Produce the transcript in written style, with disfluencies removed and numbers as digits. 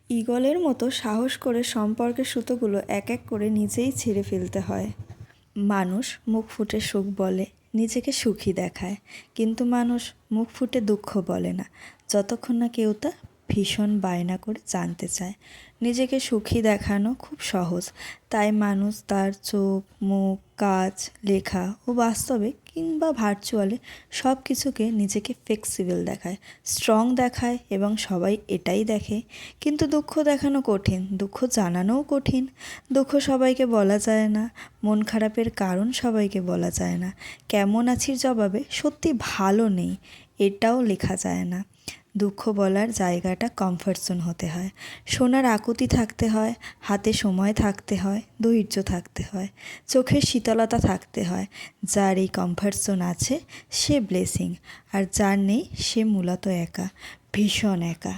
ঈগলের মতো সাহস করে সম্পর্কের সুতোগুলো এক এক করে নিজেই ছিঁড়ে ফেলতে হয়। মানুষ মুখ ফুটে সুখ বলে, নিজেকে সুখী দেখায়, কিন্তু মানুষ মুখ ফুটে দুঃখ বলে না, যতক্ষণ না কেউ তা ভীষণ বায়না করে জানতে চায়। নিজেকে সুখী দেখানো খুব সহজ, তাই মানুষ তার চোখ, মুখ, কাজ, লেখা ও বাস্তবে কিংবা ভার্চুয়ালে সব কিছুকে নিজেকে ফ্লেক্সিবল দেখায়, স্ট্রং দেখায় এবং সবাই এটাই দেখে। কিন্তু দুঃখ দেখানো কঠিন, দুঃখ জানানোও কঠিন। দুঃখ সবাইকে বলা যায় না, মন খারাপের কারণ সবাইকে বলা যায় না, কেমন আছির জবাবে সত্যি ভালো নেই এটাও লেখা যায় না। দুঃখ বলার জায়গাটা কমফর্ট জোন হতে হয়, শোনার আকুতি থাকতে হয়, হাতে সময় থাকতে হয়, ধৈর্য থাকতে হয়, চোখের শীতলতা থাকতে হয়। যার এই কমফর্ট জোন আছে সে ব্লেসিং, আর যার নেই সে মূলত একা, ভীষণ একা।